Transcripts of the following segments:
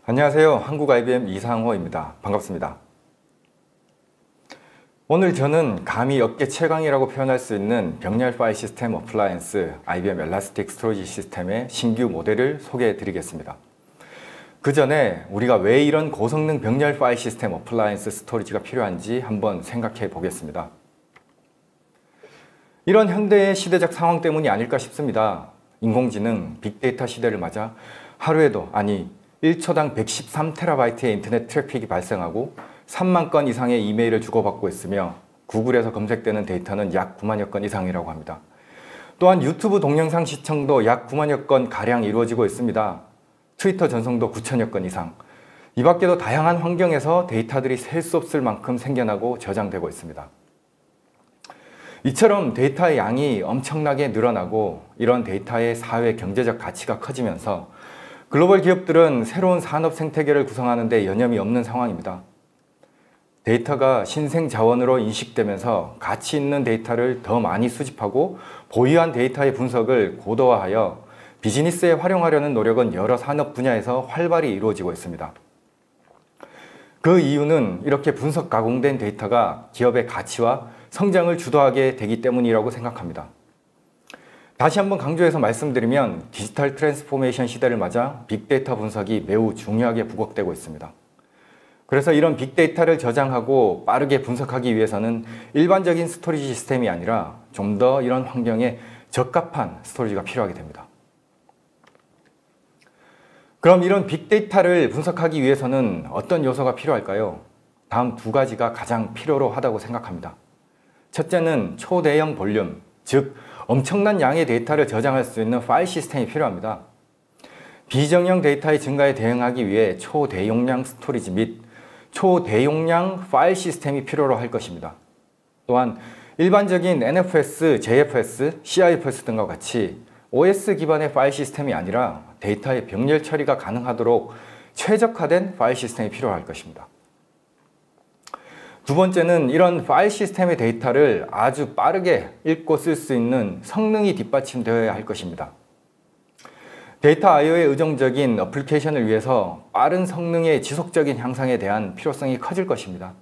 안녕하세요. 한국 IBM 이상호입니다. 반갑습니다. 오늘 저는 감히 업계 최강이라고 표현할 수 있는 병렬 파일 시스템 어플라이언스 IBM 엘라스틱 스토리지 시스템의 신규 모델을 소개해 드리겠습니다. 그 전에 우리가 왜 이런 고성능 병렬 파일 시스템 어플라이언스 스토리지가 필요한지 한번 생각해 보겠습니다. 이런 현대의 시대적 상황 때문이 아닐까 싶습니다. 인공지능, 빅데이터 시대를 맞아 하루에도 아니 1초당 113TB의 인터넷 트래픽이 발생하고 3만 건 이상의 이메일을 주고받고 있으며 구글에서 검색되는 데이터는 약 9만여 건 이상이라고 합니다. 또한 유튜브 동영상 시청도 약 9만여 건 가량 이루어지고 있습니다. 트위터 전송도 9천여 건 이상. 이 밖에도 다양한 환경에서 데이터들이 셀 수 없을 만큼 생겨나고 저장되고 있습니다. 이처럼 데이터의 양이 엄청나게 늘어나고 이런 데이터의 사회 경제적 가치가 커지면서 글로벌 기업들은 새로운 산업 생태계를 구성하는 데 여념이 없는 상황입니다. 데이터가 신생 자원으로 인식되면서 가치 있는 데이터를 더 많이 수집하고 보유한 데이터의 분석을 고도화하여 비즈니스에 활용하려는 노력은 여러 산업 분야에서 활발히 이루어지고 있습니다. 그 이유는 이렇게 분석 가공된 데이터가 기업의 가치와 성장을 주도하게 되기 때문이라고 생각합니다. 다시 한번 강조해서 말씀드리면 디지털 트랜스포메이션 시대를 맞아 빅데이터 분석이 매우 중요하게 부각되고 있습니다. 그래서 이런 빅데이터를 저장하고 빠르게 분석하기 위해서는 일반적인 스토리지 시스템이 아니라 좀 더 이런 환경에 적합한 스토리지가 필요하게 됩니다. 그럼 이런 빅데이터를 분석하기 위해서는 어떤 요소가 필요할까요? 다음 두 가지가 가장 필요로 하다고 생각합니다. 첫째는 초대형 볼륨, 즉 엄청난 양의 데이터를 저장할 수 있는 파일 시스템이 필요합니다. 비정형 데이터의 증가에 대응하기 위해 초대용량 스토리지 및 초대용량 파일 시스템이 필요로 할 것입니다. 또한 일반적인 NFS, JFS, CIFS 등과 같이 OS 기반의 파일 시스템이 아니라 데이터의 병렬 처리가 가능하도록 최적화된 파일 시스템이 필요할 것입니다. 두 번째는 이런 파일 시스템의 데이터를 아주 빠르게 읽고 쓸 수 있는 성능이 뒷받침되어야 할 것입니다. 데이터 I/O에 의존적인 어플리케이션을 위해서 빠른 성능의 지속적인 향상에 대한 필요성이 커질 것입니다.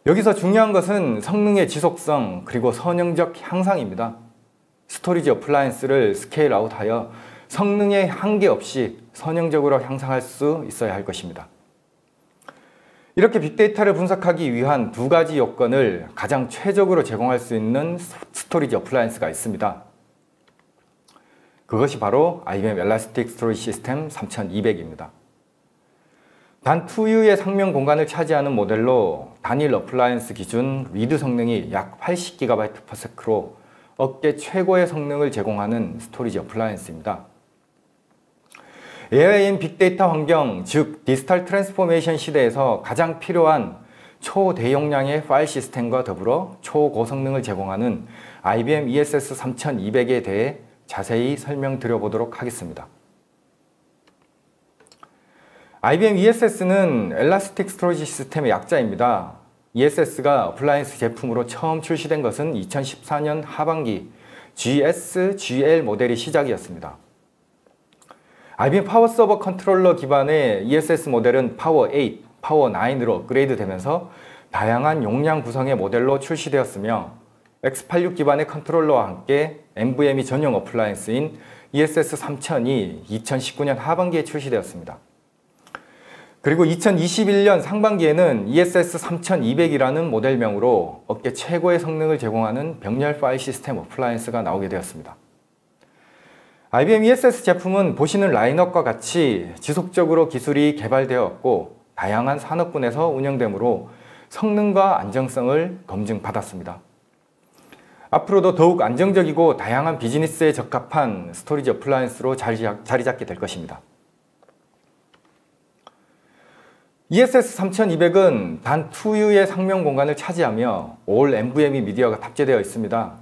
여기서 중요한 것은 성능의 지속성 그리고 선형적 향상입니다. 스토리지 어플라이언스를 스케일 아웃하여 성능의 한계 없이 선형적으로 향상할 수 있어야 할 것입니다. 이렇게 빅데이터를 분석하기 위한 두 가지 요건을 가장 최적으로 제공할 수 있는 스토리지 어플라이언스가 있습니다. 그것이 바로 IBM 엘라스틱 스토리지 시스템 3200입니다. 단 2U의 상명 공간을 차지하는 모델로 단일 어플라이언스 기준 리드 성능이 약 80GB/s로 업계 최고의 성능을 제공하는 스토리지 어플라이언스입니다. AI 빅데이터 환경, 즉 디지털 트랜스포메이션 시대에서 가장 필요한 초대용량의 파일 시스템과 더불어 초고성능을 제공하는 IBM ESS 3200에 대해 자세히 설명드려보도록 하겠습니다. IBM ESS는 엘라스틱 스토리지 시스템의 약자입니다. ESS가 어플라이언스 제품으로 처음 출시된 것은 2014년 하반기 GS/GL 모델이 시작이었습니다. IBM 파워 서버 컨트롤러 기반의 ESS 모델은 파워 8, 파워 9으로 업그레이드 되면서 다양한 용량 구성의 모델로 출시되었으며 X86 기반의 컨트롤러와 함께 NVMe 전용 어플라이언스인 ESS 3000이 2019년 하반기에 출시되었습니다. 그리고 2021년 상반기에는 ESS 3200이라는 모델명으로 업계 최고의 성능을 제공하는 병렬 파일 시스템 어플라이언스가 나오게 되었습니다. IBM ESS 제품은 보시는 라인업과 같이 지속적으로 기술이 개발되었고 다양한 산업군에서 운영되므로 성능과 안정성을 검증받았습니다. 앞으로도 더욱 안정적이고 다양한 비즈니스에 적합한 스토리지 어플라이언스로 자리 잡게 될 것입니다. ESS 3200은 단 2U의 상명 공간을 차지하며 올 NVMe 미디어가 탑재되어 있습니다.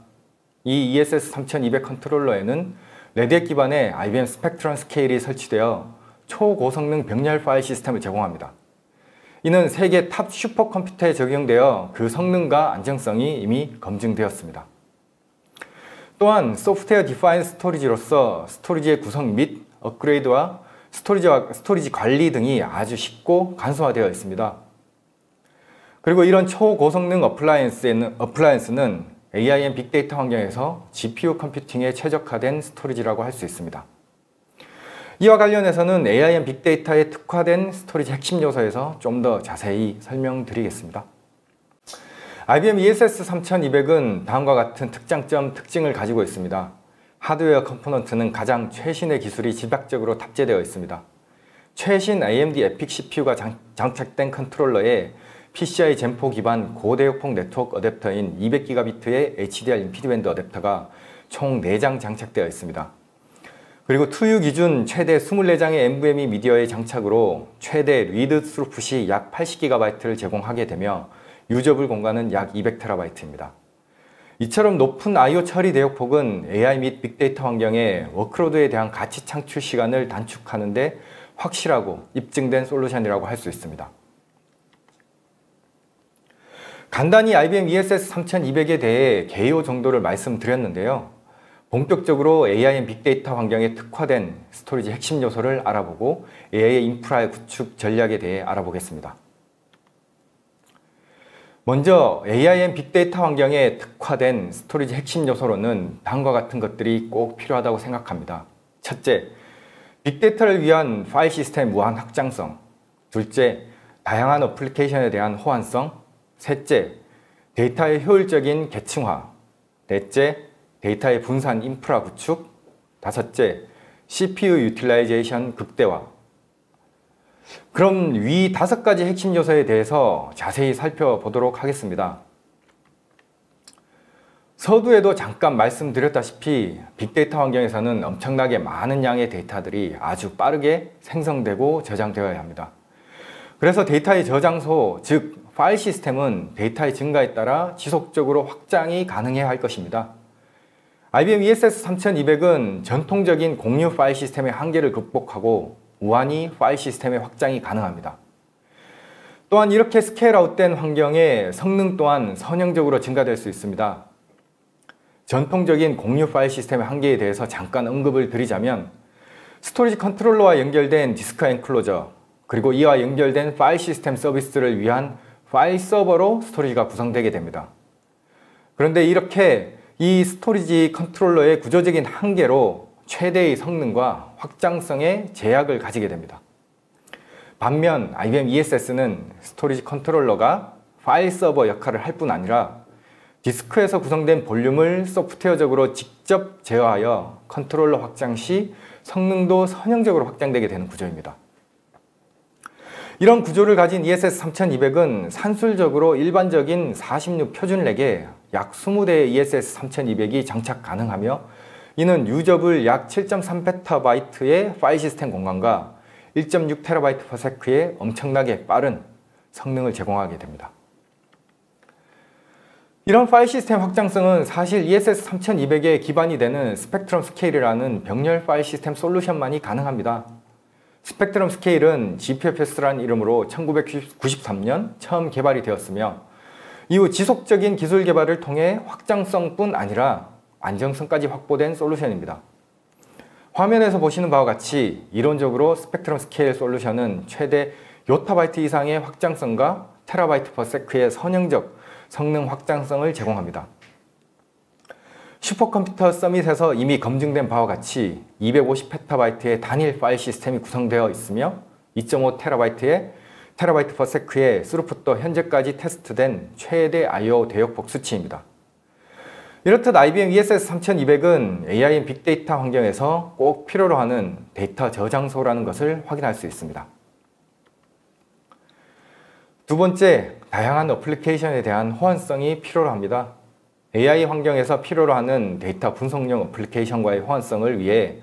이 ESS 3200 컨트롤러에는 레드햇 기반의 IBM 스펙트럼 스케일이 설치되어 초고성능 병렬 파일 시스템을 제공합니다. 이는 세계 탑 슈퍼컴퓨터에 적용되어 그 성능과 안정성이 이미 검증되었습니다. 또한 소프트웨어 디파인 스토리지로서 스토리지의 구성 및 업그레이드와 스토리지 관리 등이 아주 쉽고 간소화되어 있습니다. 그리고 이런 초고성능 어플라이언스는 AIM 빅데이터 환경에서 GPU 컴퓨팅에 최적화된 스토리지라고 할 수 있습니다. 이와 관련해서는 AIM 빅데이터에 특화된 스토리지 핵심 요소에서 좀 더 자세히 설명드리겠습니다. IBM ESS 3200은 다음과 같은 특징을 가지고 있습니다. 하드웨어 컴포넌트는 가장 최신의 기술이 집약적으로 탑재되어 있습니다. 최신 AMD EPYC CPU가 장착된 컨트롤러에 PCI 젠4 기반 고대역폭 네트워크 어댑터인 200GB의 HDR 인피니밴드 어댑터가 총 4장 장착되어 있습니다. 그리고 2U 기준 최대 24장의 NVMe 미디어의 장착으로 최대 리드 스루풋이 약 80GB를 제공하게 되며 유저블 공간은 약 200TB입니다. 이처럼 높은 I/O 처리 대역폭은 AI 및 빅데이터 환경의 워크로드에 대한 가치 창출 시간을 단축하는 데 확실하고 입증된 솔루션이라고 할 수 있습니다. 간단히 IBM ESS 3200에 대해 개요 정도를 말씀드렸는데요. 본격적으로 AIM 빅데이터 환경에 특화된 스토리지 핵심 요소를 알아보고 AI 인프라의 구축 전략에 대해 알아보겠습니다. 먼저 AIM 빅데이터 환경에 특화된 스토리지 핵심 요소로는 다음과 같은 것들이 꼭 필요하다고 생각합니다. 첫째, 빅데이터를 위한 파일 시스템 무한 확장성. 둘째, 다양한 어플리케이션에 대한 호환성. 셋째, 데이터의 효율적인 계층화. 넷째, 데이터의 분산 인프라 구축. 다섯째, CPU 유틸라이제이션 극대화. 그럼 위 5가지 핵심 요소에 대해서 자세히 살펴보도록 하겠습니다. 서두에도 잠깐 말씀드렸다시피 빅데이터 환경에서는 엄청나게 많은 양의 데이터들이 아주 빠르게 생성되고 저장되어야 합니다. 그래서 데이터의 저장소, 즉 파일 시스템은 데이터의 증가에 따라 지속적으로 확장이 가능해야 할 것입니다. IBM ESS 3200은 전통적인 공유 파일 시스템의 한계를 극복하고 무한히 파일 시스템의 확장이 가능합니다. 또한 이렇게 스케일아웃된 환경에 성능 또한 선형적으로 증가될 수 있습니다. 전통적인 공유 파일 시스템의 한계에 대해서 잠깐 언급을 드리자면 스토리지 컨트롤러와 연결된 디스크 엔클로저, 그리고 이와 연결된 파일 시스템 서비스를 위한 파일 서버로 스토리지가 구성되게 됩니다. 그런데 이렇게 이 스토리지 컨트롤러의 구조적인 한계로 최대의 성능과 확장성에 제약을 가지게 됩니다. 반면 IBM ESS는 스토리지 컨트롤러가 파일 서버 역할을 할 뿐 아니라 디스크에서 구성된 볼륨을 소프트웨어적으로 직접 제어하여 컨트롤러 확장 시 성능도 선형적으로 확장되게 되는 구조입니다. 이런 구조를 가진 ESS 3200은 산술적으로 일반적인 46 표준렉에 약 20대의 ESS 3200이 장착 가능하며 이는 유저블 약 7.3PB의 파일 시스템 공간과 1.6TB/s의 엄청나게 빠른 성능을 제공하게 됩니다. 이런 파일 시스템 확장성은 사실 ESS 3200에 기반이 되는 스펙트럼 스케일이라는 병렬 파일 시스템 솔루션만이 가능합니다. 스펙트럼 스케일은 GPFS라는 이름으로 1993년 처음 개발이 되었으며 이후 지속적인 기술 개발을 통해 확장성뿐 아니라 안정성까지 확보된 솔루션입니다. 화면에서 보시는 바와 같이 이론적으로 스펙트럼 스케일 솔루션은 최대 요타바이트 이상의 확장성과 테라바이트/s의 선형적 성능 확장성을 제공합니다. 슈퍼컴퓨터 서밋에서 이미 검증된 바와 같이 250PB의 단일 파일 시스템이 구성되어 있으며 2.5TB의 테라바이트/s의 스루풋도 현재까지 테스트된 최대 I/O 대역폭 수치입니다. 이렇듯 IBM ESS 3200은 AIM 빅데이터 환경에서 꼭 필요로 하는 데이터 저장소라는 것을 확인할 수 있습니다. 두 번째, 다양한 어플리케이션에 대한 호환성이 필요로 합니다. AI 환경에서 필요로 하는 데이터 분석용 어플리케이션과의 호환성을 위해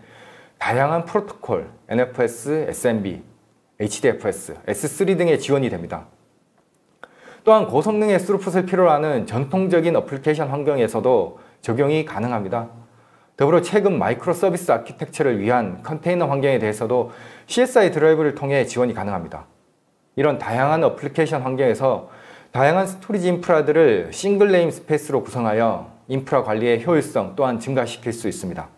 다양한 프로토콜, NFS, SMB, HDFS, S3 등의 지원이 됩니다. 또한 고성능의 스루풋을 필요로 하는 전통적인 어플리케이션 환경에서도 적용이 가능합니다. 더불어 최근 마이크로 서비스 아키텍처를 위한 컨테이너 환경에 대해서도 CSI 드라이브를 통해 지원이 가능합니다. 이런 다양한 어플리케이션 환경에서 다양한 스토리지 인프라들을 싱글 네임 스페이스로 구성하여 인프라 관리의 효율성 또한 증가시킬 수 있습니다.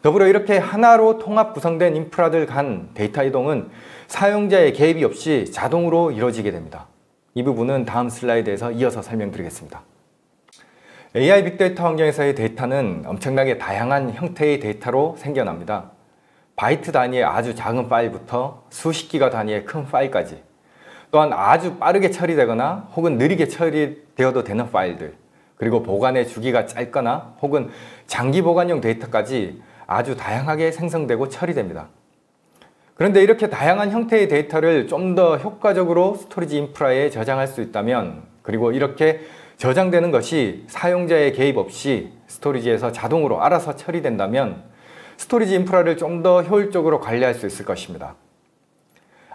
더불어 이렇게 하나로 통합 구성된 인프라들 간 데이터 이동은 사용자의 개입이 없이 자동으로 이루어지게 됩니다. 이 부분은 다음 슬라이드에서 이어서 설명드리겠습니다. AI 빅데이터 환경에서의 데이터는 엄청나게 다양한 형태의 데이터로 생겨납니다. 바이트 단위의 아주 작은 파일부터 수십 기가 단위의 큰 파일까지, 또한 아주 빠르게 처리되거나 혹은 느리게 처리되어도 되는 파일들, 그리고 보관의 주기가 짧거나 혹은 장기 보관용 데이터까지 아주 다양하게 생성되고 처리됩니다. 그런데 이렇게 다양한 형태의 데이터를 좀 더 효과적으로 스토리지 인프라에 저장할 수 있다면, 그리고 이렇게 저장되는 것이 사용자의 개입 없이 스토리지에서 자동으로 알아서 처리된다면 스토리지 인프라를 좀 더 효율적으로 관리할 수 있을 것입니다.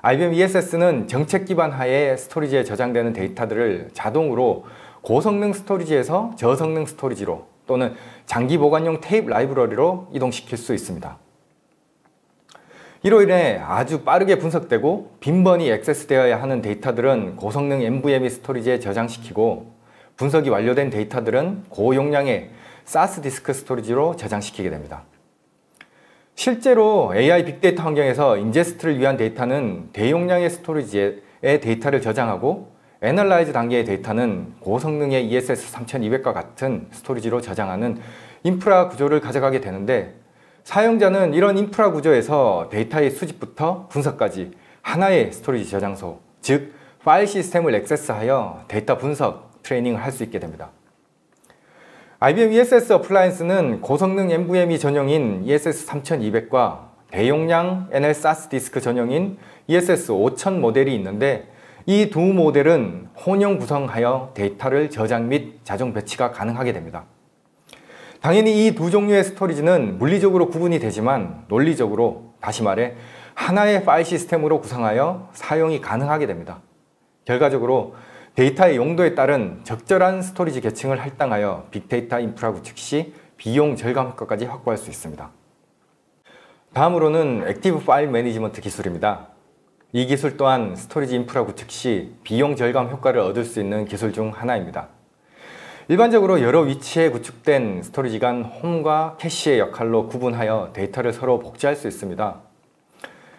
IBM ESS는 정책 기반 하에 스토리지에 저장되는 데이터들을 자동으로 고성능 스토리지에서 저성능 스토리지로 또는 장기 보관용 테이프 라이브러리로 이동시킬 수 있습니다. 이로 인해 아주 빠르게 분석되고 빈번히 액세스되어야 하는 데이터들은 고성능 NVMe 스토리지에 저장시키고, 분석이 완료된 데이터들은 고용량의 SAS 디스크 스토리지로 저장시키게 됩니다. 실제로 AI 빅데이터 환경에서 인제스트를 위한 데이터는 대용량의 스토리지에 데이터를 저장하고, 애널라이즈 단계의 데이터는 고성능의 ESS 3200과 같은 스토리지로 저장하는 인프라 구조를 가져가게 되는데, 사용자는 이런 인프라 구조에서 데이터의 수집부터 분석까지 하나의 스토리지 저장소, 즉 파일 시스템을 액세스하여 데이터 분석, 트레이닝을 할 수 있게 됩니다. IBM ESS 어플라이언스는 고성능 NVMe 전용인 ESS 3200과 대용량 NL SAS 디스크 전용인 ESS 5000 모델이 있는데, 이 두 모델은 혼용 구성하여 데이터를 저장 및 자동 배치가 가능하게 됩니다. 당연히 이 두 종류의 스토리지는 물리적으로 구분이 되지만 논리적으로, 다시 말해 하나의 파일 시스템으로 구성하여 사용이 가능하게 됩니다. 결과적으로 데이터의 용도에 따른 적절한 스토리지 계층을 할당하여 빅데이터 인프라 구축 시 비용 절감 효과까지 확보할 수 있습니다. 다음으로는 액티브 파일 매니지먼트 기술입니다. 이 기술 또한 스토리지 인프라 구축 시 비용 절감 효과를 얻을 수 있는 기술 중 하나입니다. 일반적으로 여러 위치에 구축된 스토리지 간 홈과 캐시의 역할로 구분하여 데이터를 서로 복제할 수 있습니다.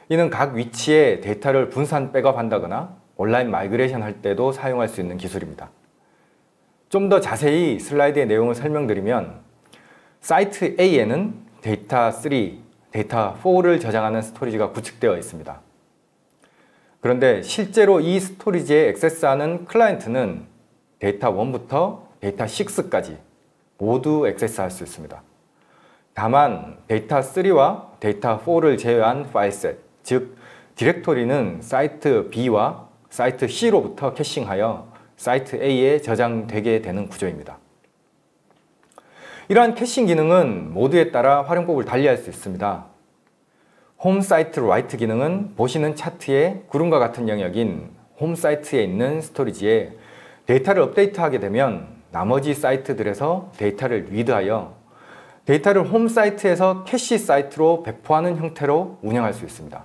이는 각 위치에 데이터를 분산 백업한다거나 온라인 마이그레이션 할 때도 사용할 수 있는 기술입니다. 좀 더 자세히 슬라이드의 내용을 설명드리면, 사이트 A에는 데이터 3, 데이터 4를 저장하는 스토리지가 구축되어 있습니다. 그런데 실제로 이 스토리지에 액세스하는 클라이언트는 데이터 1부터 데이터 6까지 모두 액세스할 수 있습니다. 다만 데이터 3와 데이터 4를 제외한 파일셋, 즉 디렉토리는 사이트 B와 사이트 C로부터 캐싱하여 사이트 A에 저장되게 되는 구조입니다. 이러한 캐싱 기능은 모드에 따라 활용법을 달리할 수 있습니다. 홈 사이트 라이트 기능은 보시는 차트의 구름과 같은 영역인 홈 사이트에 있는 스토리지에 데이터를 업데이트하게 되면 나머지 사이트들에서 데이터를 리드하여 데이터를 홈 사이트에서 캐시 사이트로 배포하는 형태로 운영할 수 있습니다.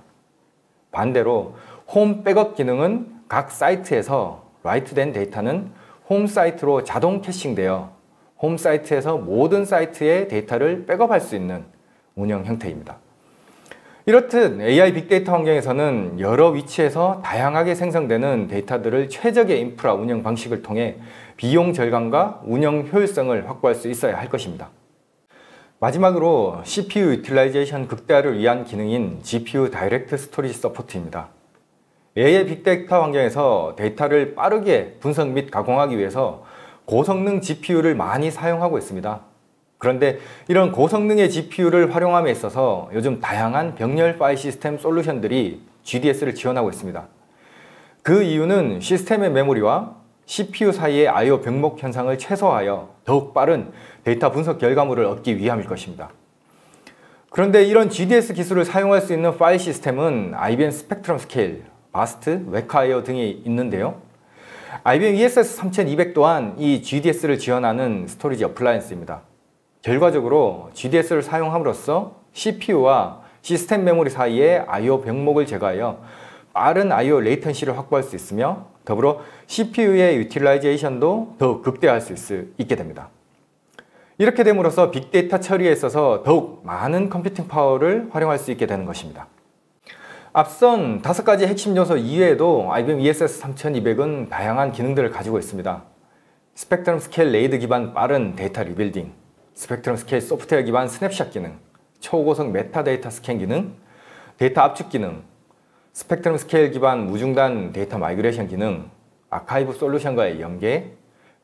반대로 홈 백업 기능은 각 사이트에서 라이트된 데이터는 홈 사이트로 자동 캐싱되어 홈 사이트에서 모든 사이트의 데이터를 백업할 수 있는 운영 형태입니다. 이렇듯 AI 빅데이터 환경에서는 여러 위치에서 다양하게 생성되는 데이터들을 최적의 인프라 운영 방식을 통해 비용 절감과 운영 효율성을 확보할 수 있어야 할 것입니다. 마지막으로 CPU 유틸라이제이션 극대화를 위한 기능인 GPU 다이렉트 스토리지 서포트입니다. AI 빅데이터 환경에서 데이터를 빠르게 분석 및 가공하기 위해서 고성능 GPU를 많이 사용하고 있습니다. 그런데 이런 고성능의 GPU를 활용함에 있어서 요즘 다양한 병렬 파일 시스템 솔루션들이 GDS를 지원하고 있습니다. 그 이유는 시스템의 메모리와 CPU 사이의 I/O 병목 현상을 최소화하여 더욱 빠른 데이터 분석 결과물을 얻기 위함일 것입니다. 그런데 이런 GDS 기술을 사용할 수 있는 파일 시스템은 IBM 스펙트럼 스케일, 바스트, 웨카이어 등이 있는데요. IBM ESS 3200 또한 이 GDS를 지원하는 스토리지 어플라이언스입니다. 결과적으로 GDS를 사용함으로써 CPU와 시스템 메모리 사이의 I/O 병목을 제거하여 빠른 I/O 레이턴시를 확보할 수 있으며, 더불어 CPU의 유틸라이제이션도 더욱 극대화할 수 있게 됩니다. 이렇게 됨으로써 빅데이터 처리에 있어서 더욱 많은 컴퓨팅 파워를 활용할 수 있게 되는 것입니다. 앞선 5가지 핵심 요소 이외에도 IBM ESS3200은 다양한 기능들을 가지고 있습니다. 스펙트럼 스케일 레이드 기반 빠른 데이터 리빌딩, 스펙트럼 스케일 소프트웨어 기반 스냅샷 기능, 초고속 메타데이터 스캔 기능, 데이터 압축 기능, 스펙트럼 스케일 기반 무중단 데이터 마이그레이션 기능, 아카이브 솔루션과의 연계,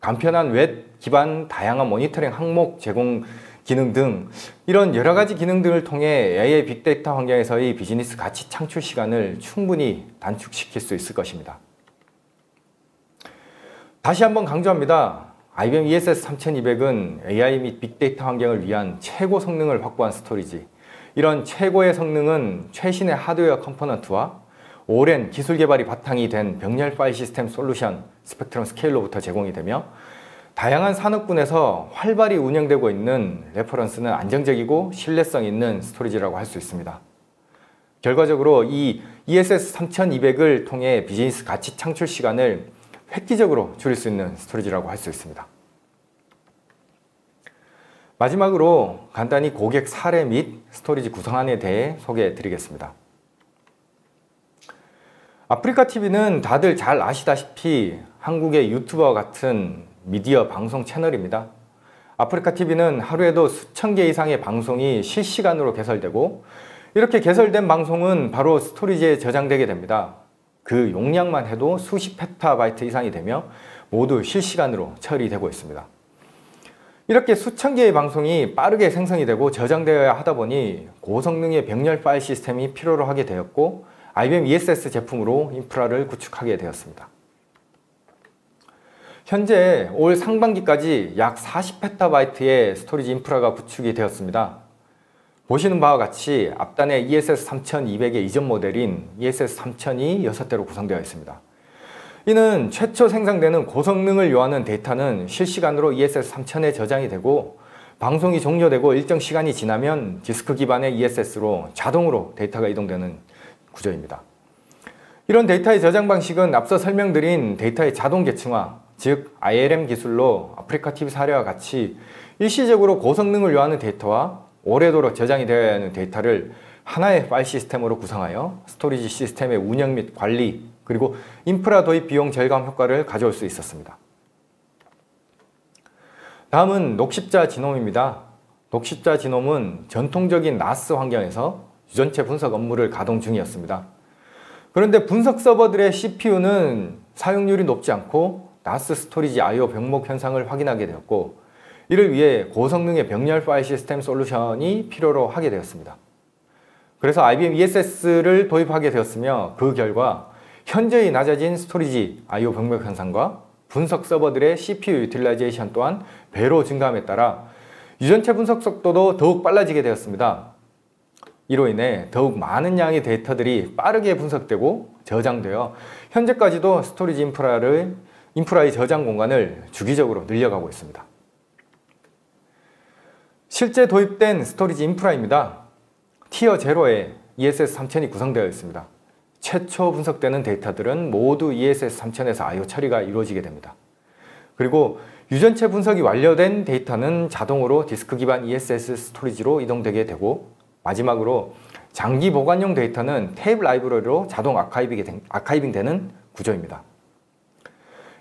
간편한 웹 기반 다양한 모니터링 항목 제공 기능 등 이런 여러 가지 기능들을 통해 AI 빅데이터 환경에서의 비즈니스 가치 창출 시간을 충분히 단축시킬 수 있을 것입니다. 다시 한번 강조합니다. IBM ESS3200은 AI 및 빅데이터 환경을 위한 최고 성능을 확보한 스토리지. 이런 최고의 성능은 최신의 하드웨어 컴포넌트와 오랜 기술 개발이 바탕이 된 병렬 파일 시스템 솔루션 스펙트럼 스케일로부터 제공이 되며 다양한 산업군에서 활발히 운영되고 있는 레퍼런스는 안정적이고 신뢰성 있는 스토리지라고 할 수 있습니다. 결과적으로 이 ESS3200을 통해 비즈니스 가치 창출 시간을 획기적으로 줄일 수 있는 스토리지라고 할 수 있습니다. 마지막으로 간단히 고객 사례 및 스토리지 구성안에 대해 소개해 드리겠습니다. 아프리카TV는 다들 잘 아시다시피 한국의 유튜버와 같은 미디어 방송 채널입니다. 아프리카TV는 하루에도 수천 개 이상의 방송이 실시간으로 개설되고 이렇게 개설된 방송은 바로 스토리지에 저장되게 됩니다. 그 용량만 해도 수십 페타바이트 이상이 되며 모두 실시간으로 처리되고 있습니다. 이렇게 수천 개의 방송이 빠르게 생성이 되고 저장되어야 하다 보니 고성능의 병렬 파일 시스템이 필요로 하게 되었고 IBM ESS 제품으로 인프라를 구축하게 되었습니다. 현재 올 상반기까지 약 40페타바이트의 스토리지 인프라가 구축이 되었습니다. 보시는 바와 같이 앞단의 ESS3200의 이전 모델인 ESS3000이 6대로 구성되어 있습니다. 이는 최초 생성되는 고성능을 요하는 데이터는 실시간으로 ESS3000에 저장이 되고 방송이 종료되고 일정 시간이 지나면 디스크 기반의 ESS로 자동으로 데이터가 이동되는 구조입니다. 이런 데이터의 저장 방식은 앞서 설명드린 데이터의 자동 계층화, 즉 ILM 기술로 아프리카TV 사례와 같이 일시적으로 고성능을 요하는 데이터와 오래도록 저장이 되어야 하는 데이터를 하나의 파일 시스템으로 구성하여 스토리지 시스템의 운영 및 관리 그리고 인프라 도입 비용 절감 효과를 가져올 수 있었습니다. 다음은 녹십자 지놈입니다. 녹십자 지놈은 전통적인 NAS 환경에서 유전체 분석 업무를 가동 중이었습니다. 그런데 분석 서버들의 CPU는 사용률이 높지 않고 NAS 스토리지 I/O 병목 현상을 확인하게 되었고 이를 위해 고성능의 병렬 파일 시스템 솔루션이 필요로 하게 되었습니다. 그래서 IBM ESS를 도입하게 되었으며 그 결과 현저히 낮아진 스토리지 I/O 병목 현상과 분석 서버들의 CPU 유틸라이제이션 또한 배로 증가함에 따라 유전체 분석 속도도 더욱 빨라지게 되었습니다. 이로 인해 더욱 많은 양의 데이터들이 빠르게 분석되고 저장되어 현재까지도 스토리지 인프라의 저장 공간을 주기적으로 늘려가고 있습니다. 실제 도입된 스토리지 인프라입니다. 티어 0에 ESS3000이 구성되어 있습니다. 최초 분석되는 데이터들은 모두 ESS3000에서 I/O 처리가 이루어지게 됩니다. 그리고 유전체 분석이 완료된 데이터는 자동으로 디스크 기반 ESS 스토리지로 이동되게 되고 마지막으로 장기 보관용 데이터는 테이프 라이브러리로 자동 아카이빙 되는 구조입니다.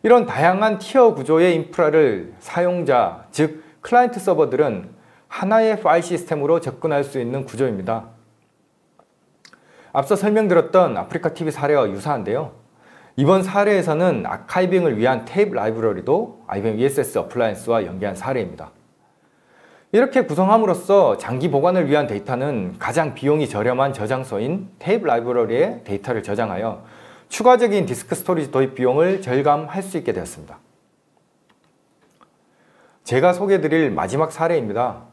이런 다양한 티어 구조의 인프라를 사용자, 즉 클라이언트 서버들은 하나의 파일 시스템으로 접근할 수 있는 구조입니다. 앞서 설명드렸던 아프리카TV 사례와 유사한데요. 이번 사례에서는 아카이빙을 위한 테이프 라이브러리도 IBM ESS 어플라이언스와 연계한 사례입니다. 이렇게 구성함으로써 장기 보관을 위한 데이터는 가장 비용이 저렴한 저장소인 테이프 라이브러리에 데이터를 저장하여 추가적인 디스크 스토리지 도입 비용을 절감할 수 있게 되었습니다. 제가 소개해드릴 마지막 사례입니다.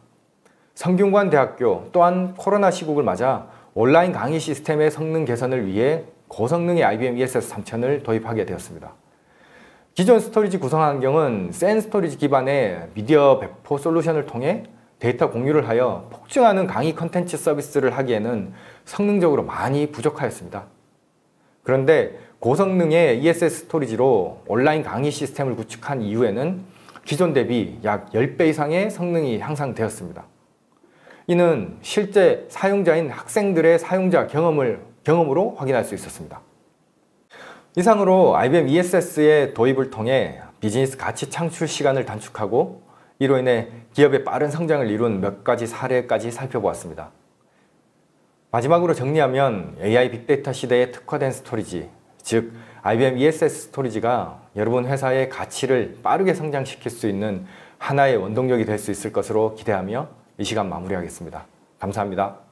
성균관대학교 또한 코로나 시국을 맞아 온라인 강의 시스템의 성능 개선을 위해 고성능의 IBM ESS3000을 도입하게 되었습니다. 기존 스토리지 구성 환경은 센 스토리지 기반의 미디어 배포 솔루션을 통해 데이터 공유를 하여 폭증하는 강의 컨텐츠 서비스를 하기에는 성능적으로 많이 부족하였습니다. 그런데 고성능의 ESS 스토리지로 온라인 강의 시스템을 구축한 이후에는 기존 대비 약 10배 이상의 성능이 향상되었습니다. 이는 실제 사용자인 학생들의 사용자 경험으로 확인할 수 있었습니다. 이상으로 IBM ESS의 도입을 통해 비즈니스 가치 창출 시간을 단축하고 이로 인해 기업의 빠른 성장을 이룬 몇 가지 사례까지 살펴보았습니다. 마지막으로 정리하면 AI 빅데이터 시대에 특화된 스토리지, 즉 IBM ESS 스토리지가 여러분 회사의 가치를 빠르게 성장시킬 수 있는 하나의 원동력이 될 수 있을 것으로 기대하며 이 시간 마무리하겠습니다. 감사합니다.